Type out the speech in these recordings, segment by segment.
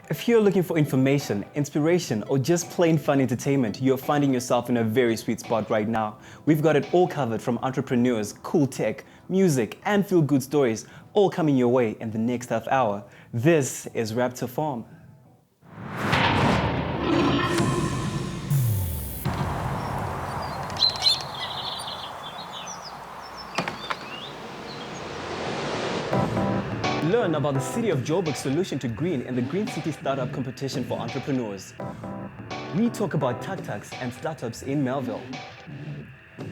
If you're looking for information, inspiration, or just plain fun entertainment, you're finding yourself in a very sweet spot right now. We've got it all covered, from entrepreneurs, cool tech, music, and feel-good stories, all coming your way in the next half hour. This is Raptor Farm. Learn about the City of Joburg's solution to green in the Green City Startup Competition for Entrepreneurs. We talk about tuk-tuks and startups in Melville.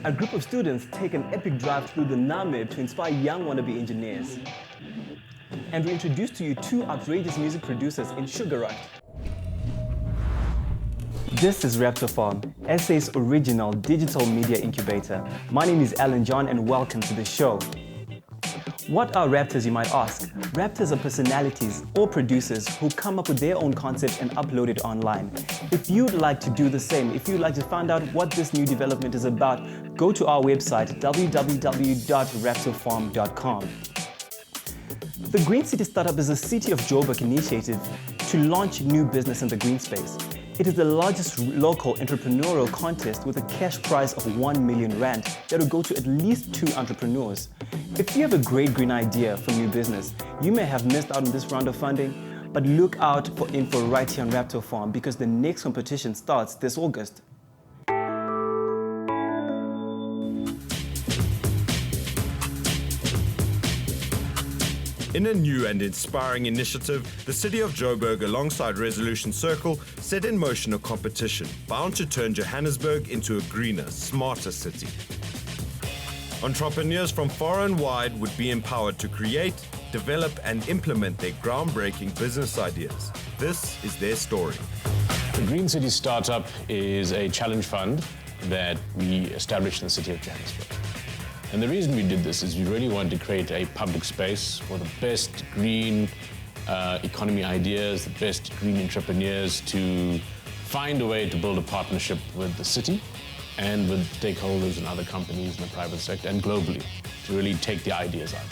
A group of students take an epic drive through the Namib to inspire young wannabe engineers. And we introduce to you two outrageous music producers in Sugar Rush. This is Raptor Farm, SA's original digital media incubator. My name is Alan John and welcome to the show. What are Raptors, you might ask? Raptors are personalities or producers who come up with their own concept and upload it online. If you'd like to do the same, if you'd like to find out what this new development is about, go to our website www.raptorfarm.com. The Green City Startup is a City of Joburg initiative to launch new business in the green space. It is the largest local entrepreneurial contest with a cash prize of 1 million rand that will go to at least 2 entrepreneurs. If you have a great green idea for new business, you may have missed out on this round of funding, but look out for info right here on Raptor Farm because the next competition starts this August. In a new and inspiring initiative, the City of Joburg, alongside Resolution Circle, set in motion a competition bound to turn Johannesburg into a greener, smarter city. Entrepreneurs from far and wide would be empowered to create, develop, and implement their groundbreaking business ideas. This is their story. The Green City Startup is a challenge fund that we established in the city of Johannesburg. And the reason we did this is we really wanted to create a public space for the best green economy ideas, the best green entrepreneurs to find a way to build a partnership with the city and with stakeholders and other companies in the private sector and globally to really take the ideas out.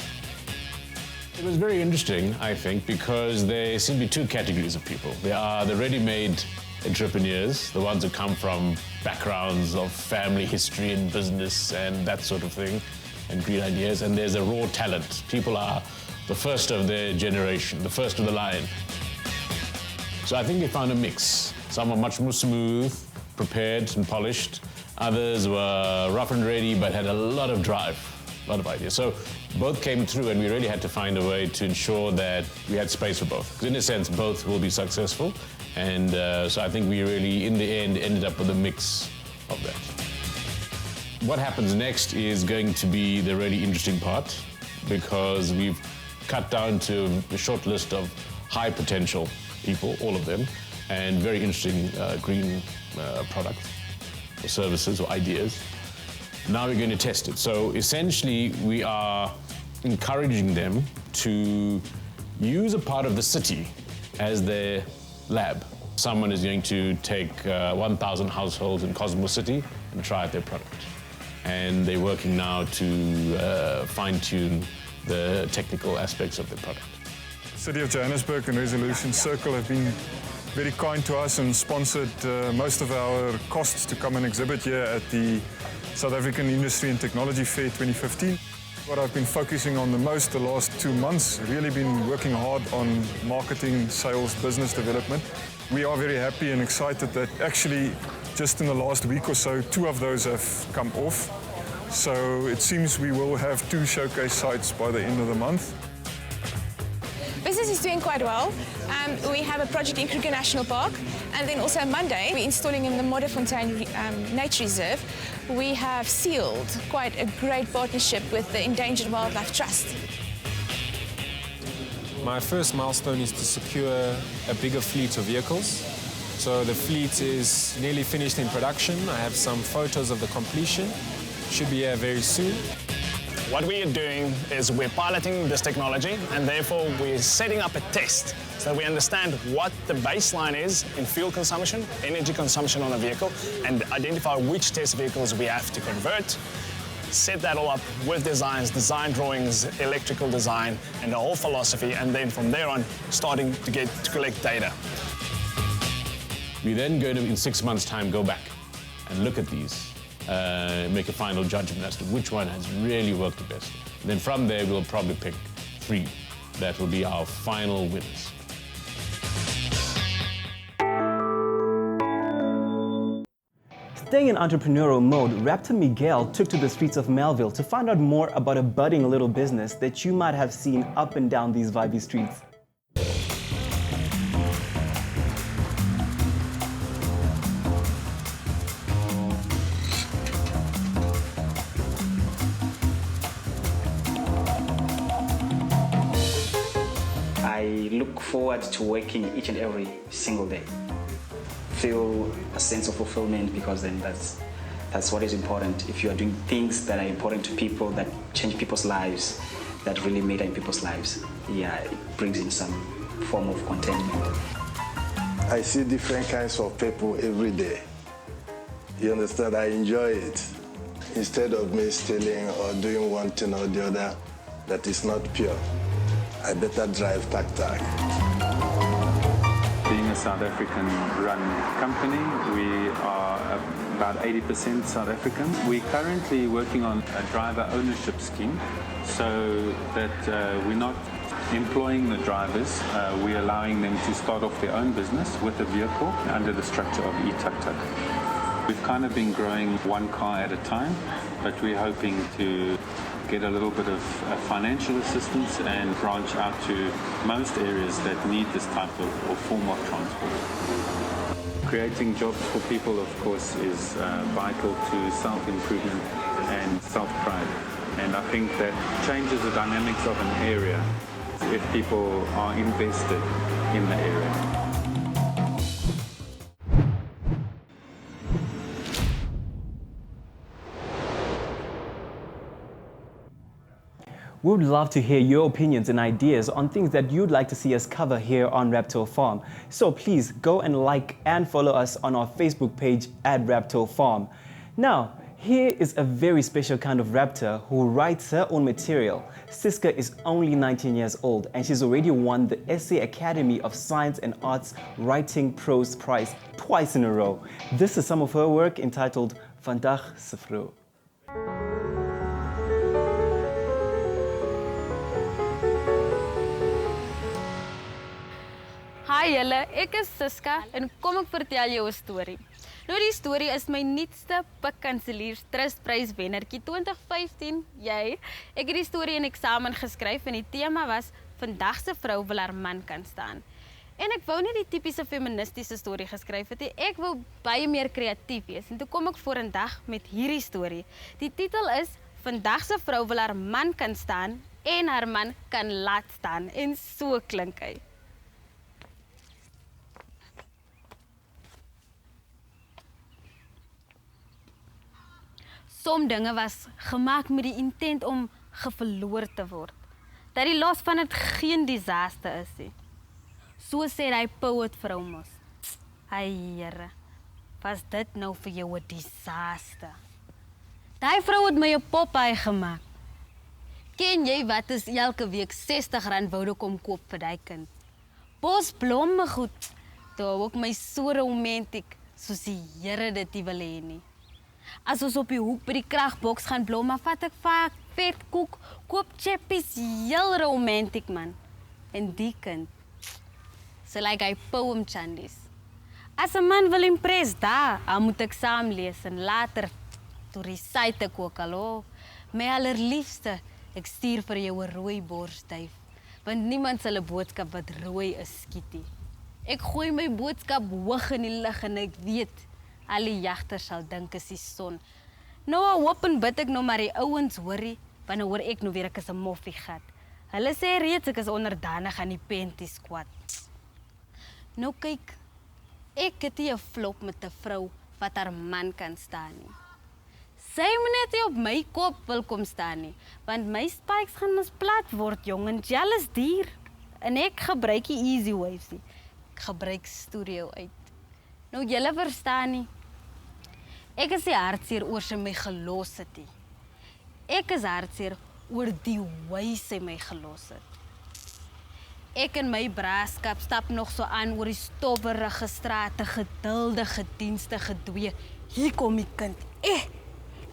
It was very interesting, I think, because there seem to be two categories of people. There are the ready-made entrepreneurs, the ones who come from backgrounds of family history and business and that sort of thing, and green ideas, and there's a raw talent. People are the first of their generation, the first of the line. So I think we found a mix. Some are much more smooth, prepared and polished. Others were rough and ready, but had a lot of drive, a lot of ideas. So both came through, and we really had to find a way to ensure that we had space for both. Because in a sense, both will be successful. And so I think we really, in the end, ended up with a mix of that. What happens next is going to be the really interesting part, because we've cut down to a short list of high potential people, all of them, and very interesting green products or services or ideas. Now we're going to test it. So essentially, we are encouraging them to use a part of the city as their lab. Someone is going to take 1,000 households in Cosmo City and try out their product. And they're working now to fine-tune the technical aspects of the product. City of Johannesburg and Resolution Circle have been very kind to us and sponsored most of our costs to come and exhibit here at the South African Industry and Technology Fair 2015. What I've been focusing on the most the last 2 months, really been working hard on marketing, sales, business development. We are very happy and excited that actually just in the last week or so, 2 of those have come off. So it seems we will have 2 showcase sites by the end of the month. Business is doing quite well. We have a project in Kruger National Park, and then also on Monday we're installing in the Modderfontein Nature Reserve. We have sealed quite a great partnership with the Endangered Wildlife Trust. My first milestone is to secure a bigger fleet of vehicles. So the fleet is nearly finished in production. I have some photos of the completion. Should be here very soon. What we are doing is we're piloting this technology, and therefore we're setting up a test so that we understand what the baseline is in fuel consumption, energy consumption on a vehicle, and identify which test vehicles we have to convert. set that all up with designs, design drawings, electrical design, and the whole philosophy, and then from there on, starting to collect data. We then going to, in 6 months' time, go back and look at these, make a final judgment as to which one has really worked the best. And then from there, we'll probably pick 3. That will be our final winners. Staying in entrepreneurial mode, Raptor Miguel took to the streets of Melville to find out more about a budding little business that you might have seen up and down these vibey streets. I look forward to working each and every single day. Feel a sense of fulfillment, because then that's what is important. If you are doing things that are important to people, that change people's lives, that really matter in people's lives, yeah, it brings in some form of contentment. I see different kinds of people every day. You understand? I enjoy it. Instead of me stealing or doing one thing or the other that is not pure, I better drive tac-tac. Being a South African-run company, we are about 80% South African. We're currently working on a driver ownership scheme so that we're not employing the drivers, we're allowing them to start off their own business with a vehicle under the structure of e-tuk-tuk. We've kind of been growing one car at a time, but we're hoping to get a little bit of financial assistance and branch out to most areas that need this type of or form of transport. Creating jobs for people, of course, is vital to self-improvement and self-pride. And I think that changes the dynamics of an area if people are invested in the area. We would love to hear your opinions and ideas on things that you'd like to see us cover here on Raptor Farm. So please go and like and follow us on our Facebook page at Raptor Farm. Now, here is a very special kind of raptor who writes her own material. Siska is only 19 years old and she's already won the SA Academy of Science and Arts Writing Prose Prize twice in a row. This is some of her work entitled Vandag se vrou. Hi julle, ek is Siska en kom ek vertel jou 'n storie. Nou die storie is my nuutste Pikkanseliers Trustprys wennertjie 2015. Ek het die storie in eksamen geskryf en die tema was Vandag se vrou wil haar man kan staan. En ek wou nie die tipiese feministiese storie geskryf het nie. Ek wou baie meer kreatief wees. En toe kom ek vorendag met hierdie storie. Die titel is Vandag se vrou wil haar man kan staan en haar man kan laat staan. En so klink hy. Som dinge was gemaak met die intent om geverloor te word. Dat die los van het geen disaster is nie. So sê hy poet vrou mos. Ai Here, was dit nou vir jou 'n disaster? Daai vrou het my 'n Popeye gemaak. Ken jy wat is elke week R60 woude kom koop vir daai kind? Bosblomme goed. Toe ook my so romantiek, soos die Here dit nie wil hê nie. As ons op die hoek by die kragboks gaan blomme, vat ek vaak vet koek, koop chappies, heel romantiek man. En die kind, sy like hy poem chandies. As 'n man wil impress, dan moet ek saam lees en later toe recite ek ook al. My allerliefste, ek stuur vir jou 'n rooi borsduif, want niemand sal 'n boodskap wat rooi is skietie. Ek gooi my boodskap hoog in die lug en ek weet, al die jagters sal dink is die son. Nou hoop en bid ek nou maar die ouens hoorie, want nou hoor ek nou weer ek is 'n moffie gat. Hulle sê reeds ek is onderdanig aan die Pentie squad. Nou kyk, ek het nie 'n flop met 'n vrou wat haar man kan staan nie. Sy moet net nie op my kop wil kom staan nie, want my spikes gaan mos plat word jong en jealous dier. En ek gebruik die easy waves nie. Ek gebruik studio uit. Nou julle verstaan nie. Ek is die hartseer oor sy my gelos het nie. Ek is hartseer oor die wyse hy my gelos het. Ek en my braaskap stap nog so aan oor die stowwerige strate, geduldige dienste gedwee. Hier kom die kind.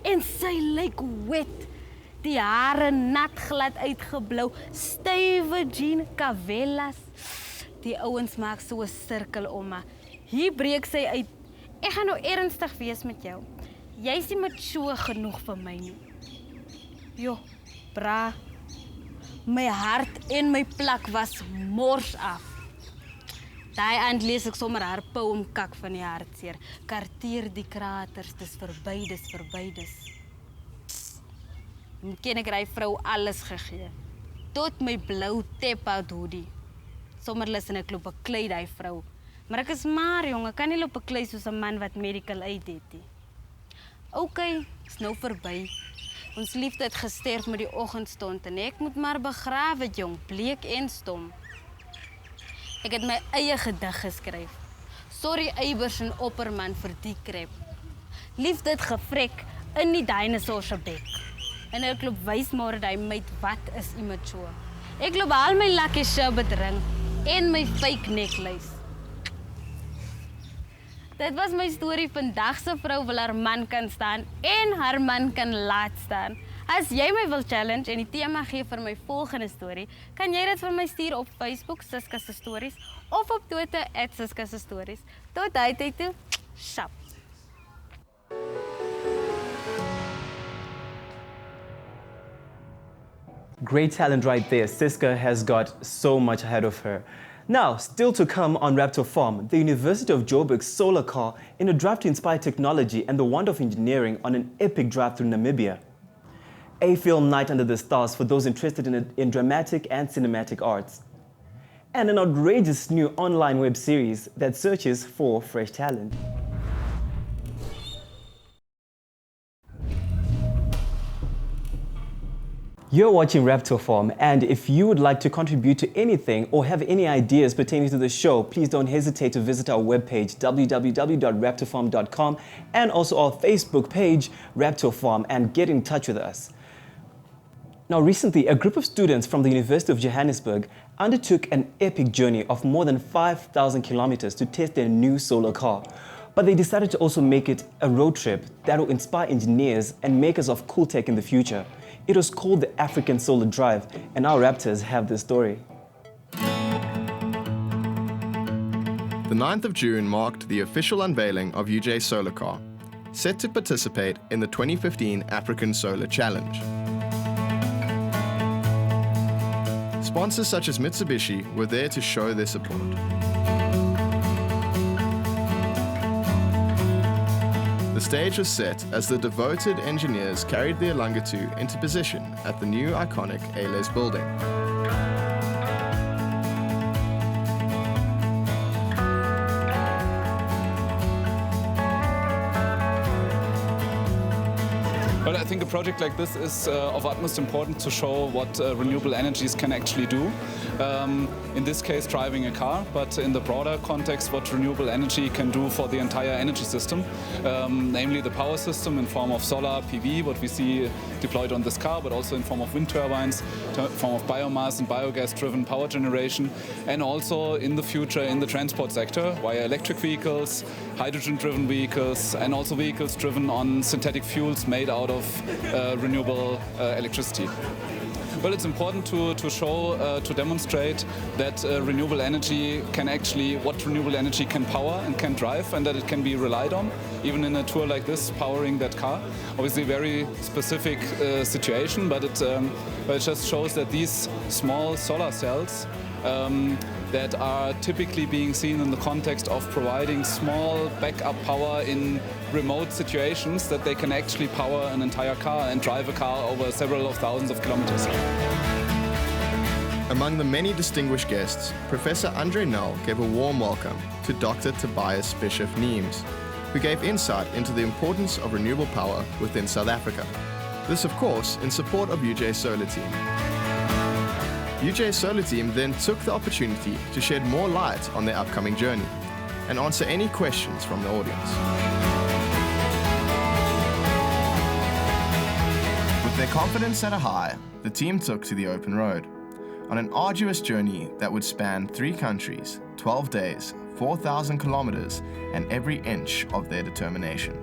En sy lyk wet. Die hare nat glad uitgeblou, stywe jean kavelas. Die ouens maak so 'n sirkel om haar. Hier breek sy uit. Ek gaan nou ernstig wees met jou. Jy is nie mature genoeg vir my nie. Jo, bra. My hart en my plak was mors af. Daai aand lees ek sommer haar poem kak van die hartseer. Karteer die kraters, dis verby, dis verby, dis. En ken ek die vrou alles gegee. Tot my blou tap-out hoodie. Sommer lus en ek loop beklei die vrou. Maar ek is maar jong, ek kan nie loop beklei soos 'n man wat medical aid het nie. Okay, is nou verby. Ons liefde het gesterf met die oggendstond en ek moet maar begrawe jong, bleek en stom. Ek het my eie gedig geskryf. Sorry eiwers en opperman vir die krep. Liefde het gevrek in die dinosaur se bek. En ek loop wys maar dat hy meid wat is immature. Ek loop al my lucky sherbet ring en my fake necklace. Dit was my storie vandag se vrou wil haar man kan staan en haar man kan laat staan. As jy my wil challenge en die tema gee vir my volgende storie, kan jy dit vir my stuur op Facebook Siska se stories of op Twitter @Siska se stories. Tot daai tyd toe, shap. Great talent right there. Siska has got so much ahead of her. Now, still to come on Raptor Farm, the University of Joburg's solar car in a drive to inspire technology and the wonder of engineering on an epic drive through Namibia. A film night under the stars for those interested in dramatic and cinematic arts. And an outrageous new online web series that searches for fresh talent. You're watching Raptor Farm, and if you would like to contribute to anything or have any ideas pertaining to the show, please don't hesitate to visit our webpage, www.raptorfarm.com, and also our Facebook page, Raptor Farm, and get in touch with us. Now, recently, a group of students from the University of Johannesburg undertook an epic journey of more than 5,000 kilometers to test their new solar car. But they decided to also make it a road trip that will inspire engineers and makers of cool tech in the future. It was called the African Solar Drive, and our Raptors have this story. The 9th of June marked the official unveiling of UJ's solar car, set to participate in the 2015 African Solar Challenge. Sponsors such as Mitsubishi were there to show their support. The stage was set as the devoted engineers carried the Ilangatu into position at the new iconic ALES building. Well, I think a project like this is of utmost importance to show what renewable energies can actually do. In this case, driving a car, but in the broader context, what renewable energy can do for the entire energy system, namely the power system in form of solar PV, what we see deployed on this car, but also in form of wind turbines, form of biomass and biogas-driven power generation, and also in the future in the transport sector via electric vehicles, hydrogen-driven vehicles, and also vehicles driven on synthetic fuels made out of renewable electricity. Well, it's important to show, to demonstrate that renewable energy can actually, what renewable energy can power and can drive, and that it can be relied on, even in a tour like this, powering that car. Obviously a very specific situation, but it just shows that these small solar cells that are typically being seen in the context of providing small backup power in remote situations, that they can actually power an entire car and drive a car over several of thousands of kilometers. Among the many distinguished guests, Professor Andre Null gave a warm welcome to Dr. Tobias Bishop-Niemes, who gave insight into the importance of renewable power within South Africa. This, of course, in support of UJ's solar team. UJ's solar team then took the opportunity to shed more light on their upcoming journey and answer any questions from the audience. With their confidence at a high, the team took to the open road on an arduous journey that would span 3 countries, 12 days, 4,000 kilometers, and every inch of their determination.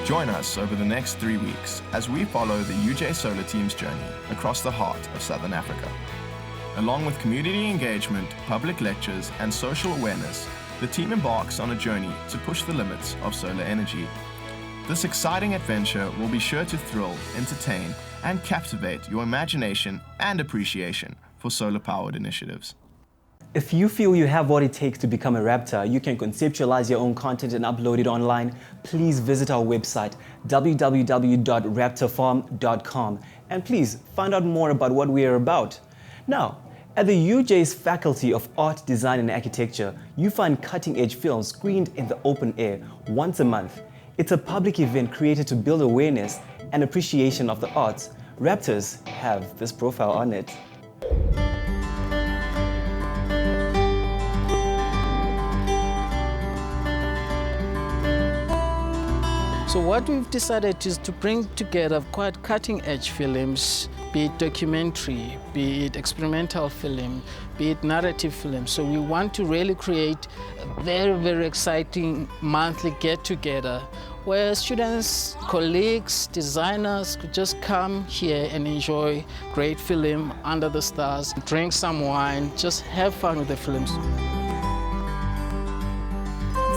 Join us over the next 3 weeks as we follow the UJ Solar team's journey across the heart of Southern Africa. Along with community engagement, public lectures, and social awareness, the team embarks on a journey to push the limits of solar energy. This exciting adventure will be sure to thrill, entertain, and captivate your imagination and appreciation for solar-powered initiatives. If you feel you have what it takes to become a Raptor, you can conceptualize your own content and upload it online. Please visit our website, www.raptorfarm.com, and please find out more about what we are about. Now, at the UJ's Faculty of Art, Design and Architecture, you find cutting-edge films screened in the open air once a month. It's a public event created to build awareness and appreciation of the arts. Raptors have this profile on it. So what we've decided is to bring together quite cutting-edge films, be it documentary, be it experimental film, be it narrative film. So we want to really create a very, very exciting monthly get-together where students, colleagues, designers could just come here and enjoy great film under the stars, drink some wine, just have fun with the films.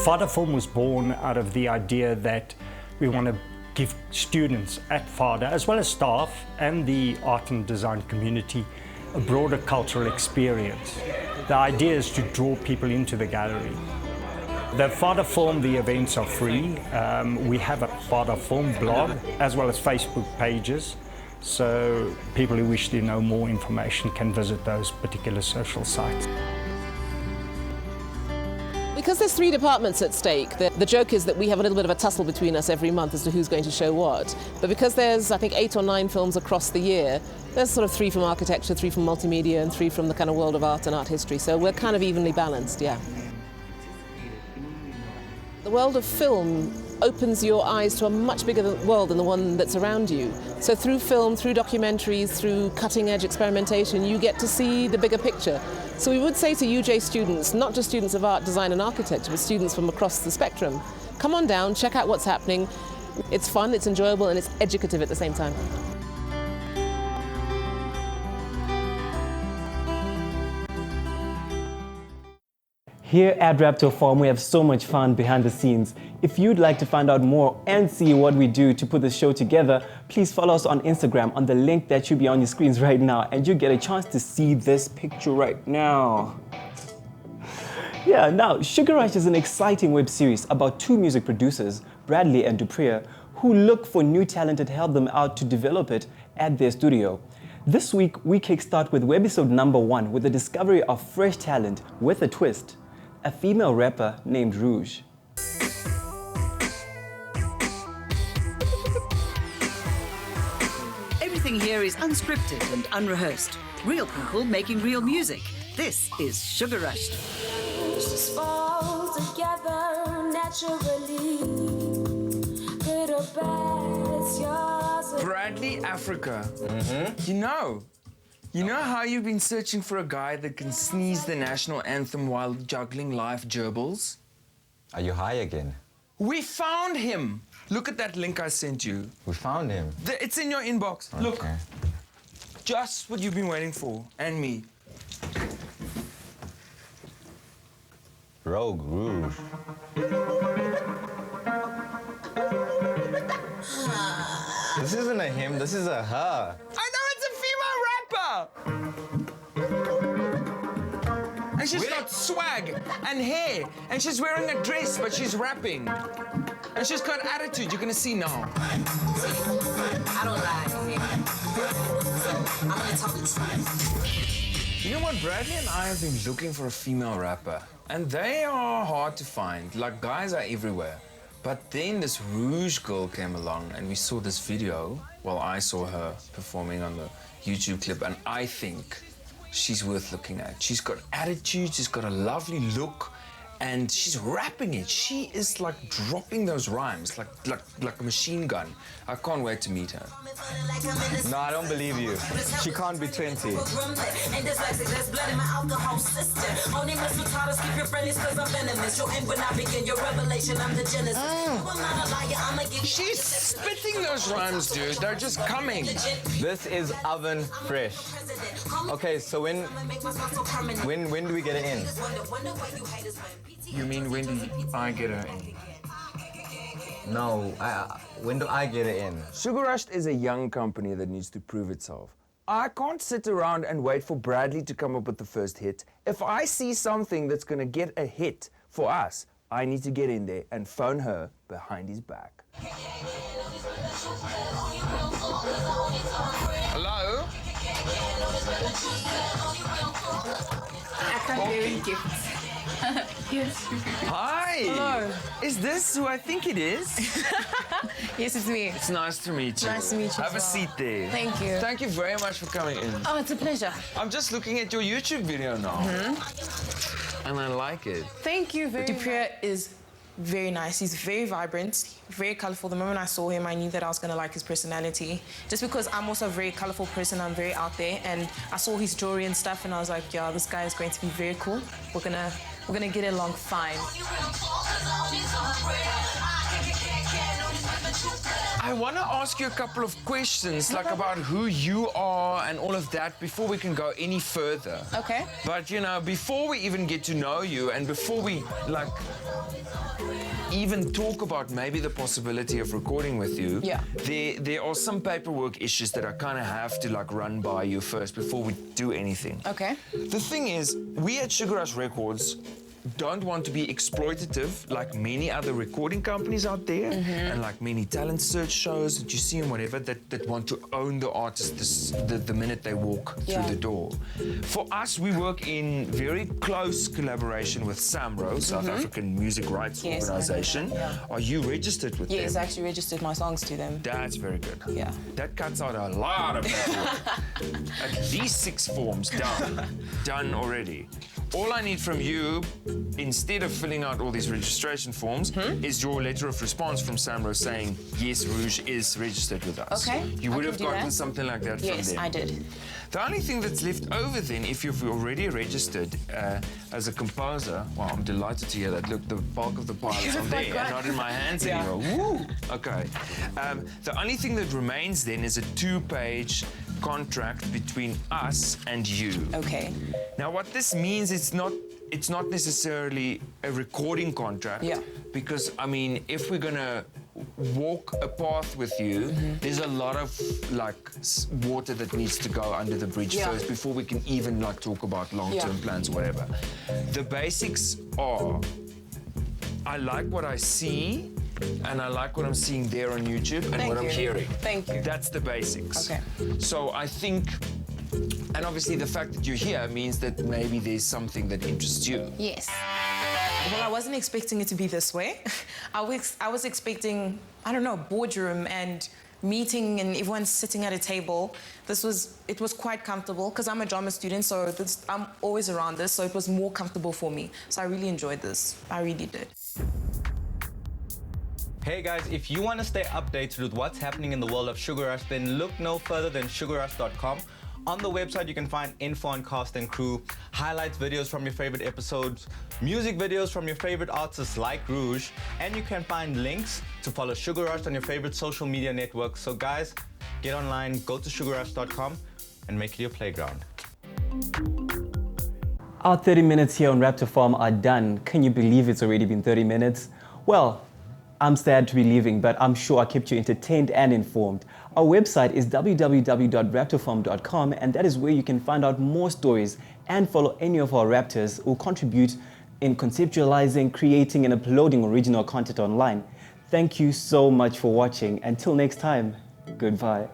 Raptor Film was born out of the idea that we want to give students at FADA, as well as staff and the art and design community, a broader cultural experience. The idea is to draw people into the gallery. The FADA Film, the events are free. We have a FADA Film blog, as well as Facebook pages. So people who wish to know more information can visit those particular social sites. Because there's 3 departments at stake, the joke is that we have a little bit of a tussle between us every month as to who's going to show what. But because there's, I think, 8 or 9 films across the year, there's sort of 3 from architecture, 3 from multimedia, and 3 from the kind of world of art and art history. So we're kind of evenly balanced, yeah. The world of film opens your eyes to a much bigger world than the one that's around you. So through film, through documentaries, through cutting-edge experimentation, you get to see the bigger picture. So we would say to UJ students, not just students of art, design and architecture, but students from across the spectrum, come on down, check out what's happening. It's fun, it's enjoyable, and it's educative at the same time. Here at Raptor Farm, we have so much fun behind the scenes. If you'd like to find out more and see what we do to put this show together, please follow us on Instagram on the link that should be on your screens right now, and you get a chance to see this picture right now. Yeah, now, Sugar Rush is an exciting web series about 2 music producers, Bradley and Dupriya, who look for new talent and help them out to develop it at their studio. This week, we kickstart with webisode number 1 with the discovery of fresh talent with a twist. A female rapper named Rouge. Everything here is unscripted and unrehearsed. Real people making real music. This is Sugar Rush. Just fall together naturally. Good or bad, it's yours. Bradley Africa. You know, You know how you've been searching for a guy that can sneeze the national anthem while juggling live gerbils? Are you high again? We found him! Look at that link I sent you. We found him. It's in your inbox. Okay. Look. Just what you've been waiting for, and me. Rogue Rouge. This isn't a him, this is a her. I know, it's a female rapper! And she's got swag and hair, and she's wearing a dress, but she's rapping. And she's got attitude, you're gonna see now. I don't lie. I'm gonna talk the truth. You know what, Bradley and I have been looking for a female rapper, and they are hard to find. Like, guys are everywhere. But then this Rouge girl came along, and we saw this video. Well, I saw her performing on the YouTube clip, and I think she's worth looking at. She's got attitude, she's got a lovely look, and she's rapping it. She is like dropping those rhymes like a machine gun. I can't wait to meet her. No, I don't believe you. She can't be 20. She's spitting those rhymes, dude. They're just coming. This is oven fresh. Okay, so when do we get it in? You mean when do I get her in? No, when do I get it in? Sugar Rush is a young company that needs to prove itself. I can't sit around and wait for Bradley to come up with the first hit. If I see something that's going to get a hit for us, I need to get in there and phone her behind his back. Hello? I can't hear you gifts. Yes. Hi! Hello. Is this who I think it is? Yes, it's me. It's nice to meet you. Nice to meet you. Have a seat there. Thank you. Thank you very much for coming in. Oh, it's a pleasure. I'm just looking at your YouTube video now. And I like it. Thank you very much. Dupre is very nice. He's very vibrant, very colorful. The moment I saw him, I knew that I was going to like his personality. Just because I'm also a very colorful person, I'm very out there, and I saw his jewelry and stuff, and I was like, yeah, this guy is going to be very cool. We're gonna get along fine. I want to ask you a couple of questions, like about who you are and all of that, before we can go any further. Okay. But, you know, before we even get to know you and before we, like, even talk about maybe the possibility of recording with you, there are some paperwork issues that I kind of have to, like, run by you first before we do anything. Okay. The thing is, we at Sugar Rush Records don't want to be exploitative like many other recording companies out there and like many talent search shows that you see and whatever that want to own the artist the minute they walk through the door. For us, we work in very close collaboration with SAMRO, South African Music Rights Organization. Are you registered with them? Yes, I actually registered my songs to them. That's very good. Yeah. That cuts out a lot of paperwork. At least 6 forms done already. All I need from you, instead of filling out all these registration forms, is your letter of response from SAMRO saying, yes, Rouge is registered with us. Okay. You would have gotten something like that from them. Yes, I did. The only thing that's left over then, if you've already registered as a composer, well, I'm delighted to hear that. Look, the bulk of the pile is on there and not in my hands anymore. Woo! Okay. The only thing that remains then is a 2-page contract between us and you. Okay. Now, what this means, it's not necessarily a recording contract. Yeah. Because, I mean, if we're gonna walk a path with you, there's a lot of, like, water that needs to go under the bridge first before we can even, like, talk about long-term plans or whatever. The basics are, I like what I see, and I like what I'm seeing there on YouTube and what I'm hearing. Thank you. That's the basics. Okay. So I think, and obviously the fact that you're here means that maybe there's something that interests you. Yes. Well, I wasn't expecting it to be this way. I was expecting, I don't know, boardroom and meeting and everyone sitting at a table. It was quite comfortable because I'm a drama student, so I'm always around this, so it was more comfortable for me. So I really enjoyed this. I really did. Hey guys, if you want to stay updated with what's happening in the world of Sugar Rush, then look no further than sugarrush.com. On the website, you can find info on cast and crew, highlights videos from your favorite episodes, music videos from your favorite artists like Rouge, and you can find links to follow Sugar Rush on your favorite social media networks. So guys, get online, go to sugarrush.com and make it your playground. Our 30 minutes here on Raptor Farm are done. Can you believe it's already been 30 minutes? Well, I'm sad to be leaving, but I'm sure I kept you entertained and informed. Our website is www.raptorfarm.com, and that is where you can find out more stories and follow any of our Raptors who contribute in conceptualizing, creating, and uploading original content online. Thank you so much for watching. Until next time, goodbye.